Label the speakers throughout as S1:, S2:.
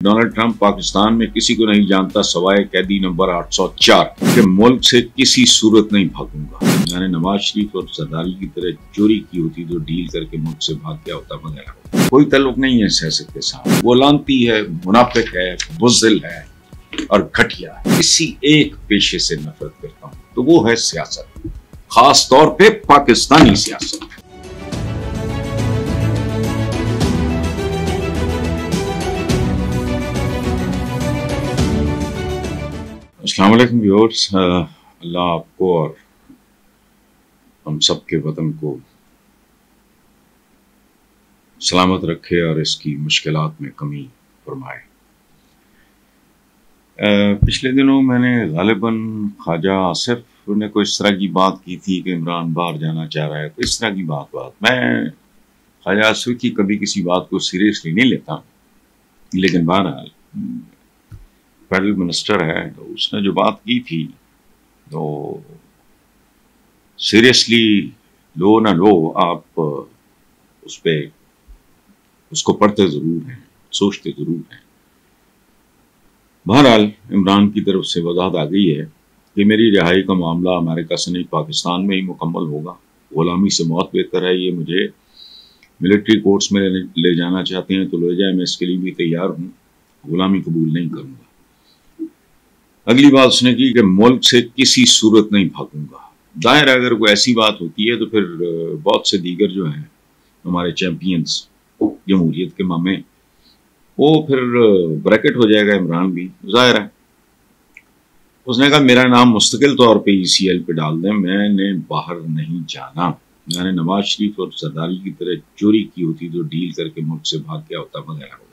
S1: Donald Trump Pakistan में किसी को नहीं जानता सवाए कैदी नंबर 804 कि मुल्क से किसी सूरत नहीं भागूंगा। मैंने नवाज शरीफ और जरदारी की तरह चोरी की होती तो डील करके मुल्क से भाग गया होता वगैरह। कोई ताल्लुक नहीं है सियासत के साथ। वो लानती है, मुनाफिक है, बुज़दिल है और घटिया है। किसी एक पेशे से नफरत करता हूँ तो वो है सियासत, खास तौर पे पाकिस्तानी सियासत। अस्सलाम वालेकुम व्यूअर्स, अल्लाह आपको और हम सब के वतन को सलामत रखे और इसकी मुश्किलात में कमी फरमाए। पिछले दिनों मैंने गालिबन ख्वाजा आसिफ ने कोई इस तरह की बात की थी कि इमरान बाहर जाना चाह रहा है, तो इस तरह की बात मैं ख्वाजा आसिफ की कभी किसी बात को सीरियसली नहीं लेता, लेकिन बहरहाल फेडरल मिनिस्टर है तो उसने जो बात की थी तो सीरियसली लो ना लो आप उस पे उसको पढ़ते ज़रूर हैं, सोचते ज़रूर हैं। बहरहाल इमरान की तरफ से वजाहत आ गई है कि मेरी रिहाई का मामला अमेरिका से नहीं पाकिस्तान में ही मुकम्मल होगा। गुलामी से मौत बेहतर है। ये मुझे मिलिट्री कोर्ट्स में ले जाना चाहते हैं तो ले जाए, मैं इसके लिए भी तैयार हूँ। गुलामी कबूल नहीं करूँगा। अगली बात उसने की कि मुल्क से किसी सूरत नहीं भागूंगा। जाहिर है अगर कोई ऐसी बात होती है तो फिर बहुत से दीगर जो हैं हमारे चैंपियंस जमहूरियत के मामे, वो फिर ब्रैकेट हो जाएगा इमरान भी, जाहिर है। उसने कहा मेरा नाम मुस्तकिल तौर पे ECL पे डाल दें, मैंने बाहर नहीं जाना। मैंने नवाज शरीफ और जरदारी की तरह चोरी की होती तो डील करके मुल्क से भाग गया होता वगैरह।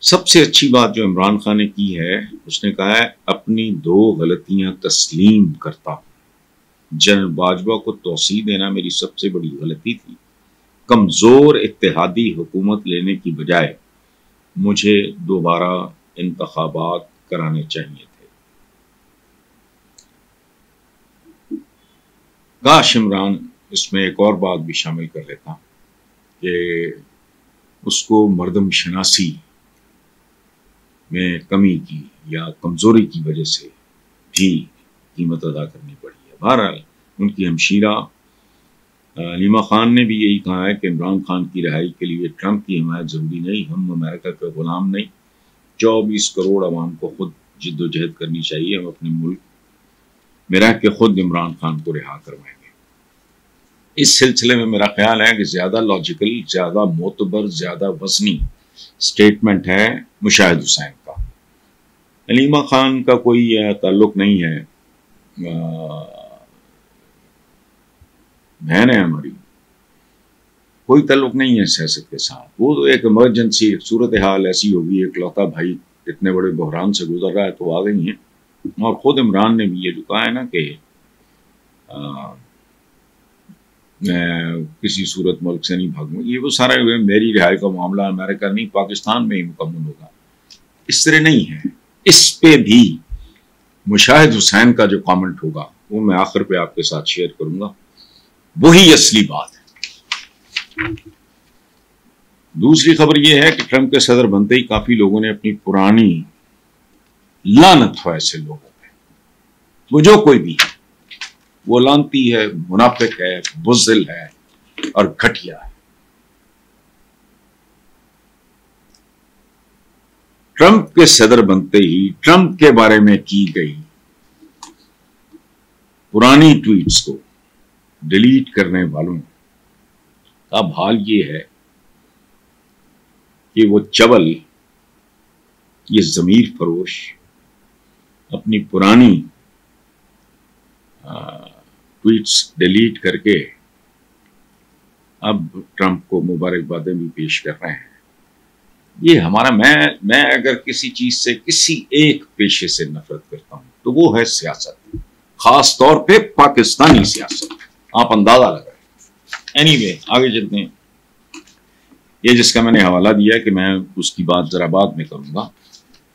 S1: सबसे अच्छी बात जो इमरान खान ने की है, उसने कहा है अपनी 2 गलतियां तस्लीम करता हूं। जनरल बाजवा को तौसीह देना मेरी सबसे बड़ी गलती थी। कमजोर इत्तेहादी हुकूमत लेने की बजाय मुझे दोबारा इंतखाबात कराने चाहिए थे। काश इमरान इसमें एक और बात भी शामिल कर लेता कि उसको मर्दम शनासी में कमी की या कमजोरी की वजह से भी कीमत अदा करनी पड़ी है। बहरहाल उनकी हमशीरा नीमा खान ने भी यही कहा है कि इमरान खान की रिहाई के लिए ट्रंप की हिमायत जरूरी नहीं, हम अमेरिका के गुलाम नहीं। 24 करोड़ अवाम को खुद जिद्दोजहद करनी चाहिए। हम अपने मुल्क में रह के खुद इमरान खान को रिहा करवाएंगे। इस सिलसिले में मेरा ख्याल है कि ज्यादा लॉजिकल, ज्यादा मोतबर, ज्यादा वजनी स्टेटमेंट है मुशाहिद हुसैन का। नीमा खान का कोई ताल्लुक नहीं है, बहन है हमारी, कोई ताल्लुक नहीं है सियासत के साथ। वो तो एक इमरजेंसी सूरत हाल ऐसी होगी, एक लौता भाई इतने बड़े बहरान से गुजर रहा है तो आ गई हैं। और खुद इमरान ने भी ये जो कहा है ना कि मैं किसी सूरत मुल्क से नहीं भागूंगा, ये वो सारा मेरी रिहाई का मामला अमेरिका नहीं पाकिस्तान में ही मुकम्मल होगा, इस तरह नहीं है। इस पे भी मुशाहिद हुसैन का जो कमेंट होगा वो मैं आखिर पे आपके साथ शेयर करूंगा, वही असली बात है। दूसरी खबर यह है कि ट्रंप के सदर बनते ही काफी लोगों ने अपनी पुरानी लानत हो ऐसे लोगों पे, वो जो कोई भी है, वो लानती है, मुनाफिक है, बुज़दिल है और घटिया है। ट्रंप के सदर बनते ही ट्रंप के बारे में की गई पुरानी ट्वीट्स को डिलीट करने वालों का हाल ये है कि वो चवल, ये ज़मीर फरोश अपनी पुरानी ट्वीट्स डिलीट करके अब ट्रंप को मुबारकबादें भी पेश कर रहे हैं। ये हमारा मैं अगर किसी चीज से, किसी एक पेशे से नफरत करता हूं तो वो है सियासत, खास तौर पे पाकिस्तानी सियासत। आप अंदाजा लगाएं। एनीवे, आगे चलते हैं। ये जिसका मैंने हवाला दिया कि मैं उसकी बात जरा बाद में करूंगा।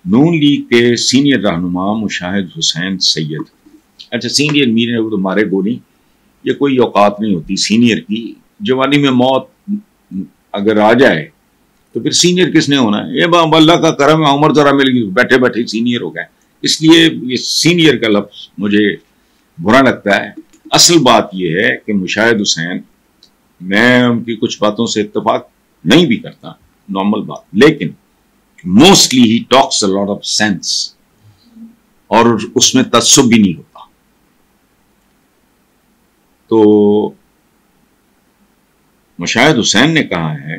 S1: नून लीग के सीनियर रहनुमा मुशाहिद हुसैन सैयद, अच्छा सीनियर मीर वो तो मारे गोली, ये कोई औकात नहीं होती सीनियर की। जवानी में मौत अगर आ जाए تو پھر سینئر کس نے ہونا ہے؟ یہ اللہ کا کرم ہے، عمر ذرا مل گئی بیٹھے بیٹھے سینئر ہو گئے، اس لیے یہ سینئر کا لفظ مجھے برا لگتا ہے۔ اصل بات یہ ہے کہ مشاہد حسین، میں ان کی کچھ باتوں سے اتفاق نہیں بھی کرتا، نارمل بات، لیکن mostly he talks a lot of sense, اور اس میں تعصب بھی نہیں ہوتا۔ تو مشاہد حسین نے کہا ہے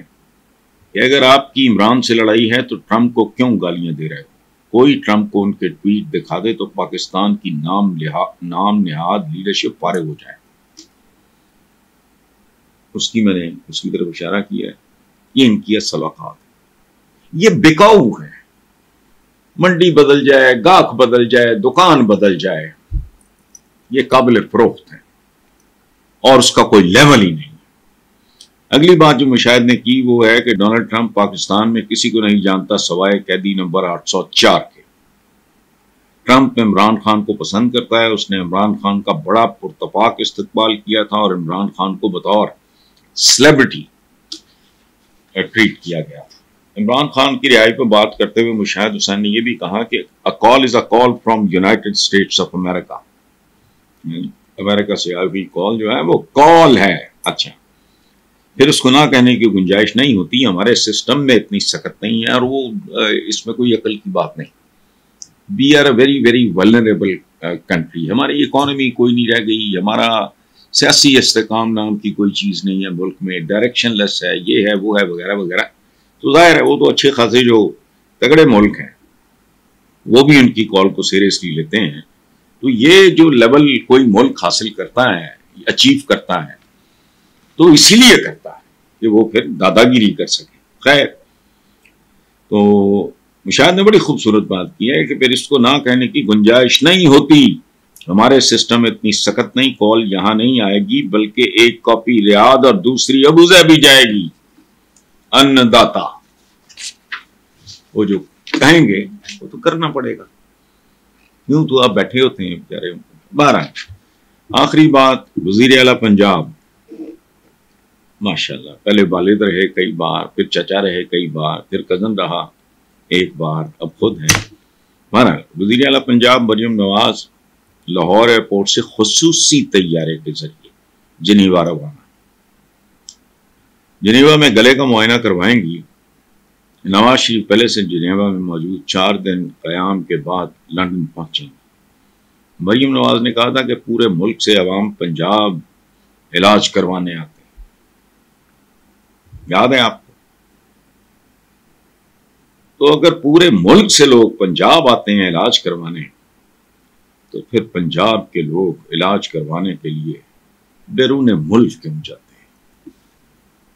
S1: کہ اگر آپ کی عمران سے لڑائی ہے تو ٹرمپ کو کیوں گالیاں دے رہے ہو؟ کوئی ٹرمپ کو ان کے ٹویٹ دکھا دے تو پاکستان کی نام نہاد لیڈرشپ فارغ ہو جائے۔ میں نے اس کی طرف اشارہ کیا ہے، یہ ان کی اصلاحات ہے، یہ بکاؤ ہے، منڈی بدل جائے، گاہک بدل جائے، دکان بدل جائے، یہ قابل فروخت ہے اور اس کا کوئی لیول ہی نہیں۔ اگلی بات جو مشاہد نے کی وہ ہے کہ ڈونلڈ ٹرمپ پاکستان میں کسی کو نہیں جانتا سوائے قیدی نمبر 804 کے۔ ٹرمپ عمران خان کو پسند کرتا ہے، اس نے عمران خان کا بڑا پرتپاک استقبال کیا تھا اور عمران خان کو بطور سیلیبریٹی ٹریٹ کیا گیا تھا۔ عمران خان کی رہائی پہ بات کرتے ہوئے مشاہد حسین نے یہ بھی کہا کہ a call is a call from United States of America، امریکہ سے آئی ہوئی کال جو ہے وہ کال ہے۔ اچھا، پھر اس کو نہ کہنے کی گنجائش نہیں ہوتی، ہمارے سسٹم میں اتنی سخت نہیں ہے اور وہ اس میں کوئی عقل کی بات نہیں۔ We are a very very vulnerable country, ہماری اکانومی کوئی نہیں رہ گئی، ہمارا سیاسی استحکام نام کی کوئی چیز نہیں ہے ملک میں، ڈائریکشن لیس ہے، یہ ہے وہ ہے وغیرہ وغیرہ۔ تو ظاہر ہے وہ تو اچھے خاصے جو تگڑے ملک ہیں وہ بھی ان کی کال کو سیریسلی لیتے ہیں۔ تو یہ جو لیول کوئی ملک حاصل کرتا ہے، اچیو کرتا ہے، تو اسی لیے کرتا ہے کہ وہ پھر دادا گیری کر سکے۔ خیر، تو مشاہد نے بڑی خوبصورت بات کی ہے کہ پھر اس کو نہ کہنے کی گنجائش نہیں ہوتی، ہمارے سسٹم اتنی سخت نہیں، کال یہاں نہیں آئے گی بلکہ ایک کاپی ریاض اور دوسری ابوظہبی جائے گی۔ ان داتا وہ جو کہیں گے وہ تو کرنا پڑے گا، کیوں تو آپ بیٹھے ہوتے ہیں بیچارے۔ 12 آخری بات، وزیر اعلیٰ پنجاب ماشاءاللہ، پہلے والد رہے کئی بار، پھر چچا رہے کئی بار، پھر کزن رہا ایک بار، اب خود ہیں۔ بہرحال وزیر اعلیٰ پنجاب مریم نواز لاہور ایئرپورٹ سے خصوصی طیارے کے ذریعے جنیوا روانہ۔ جنیوا میں گلے کا معائنہ کروائیں گی۔ نواز شریف پہلے سے جنیوا میں موجود 4 دن قیام کے بعد لندن پہنچیں گے۔ مریم نواز نے کہا تھا کہ پورے ملک سے عوام پنجاب علاج کروانے آتے ہیں، یاد ہے آپ کو؟ تو اگر پورے ملک سے لوگ پنجاب آتے ہیں علاج کروانے، تو پھر پنجاب کے لوگ علاج کروانے کے لیے بیرون ملک کیوں جاتے ہیں؟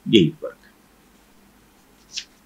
S1: یہی فرق ہے۔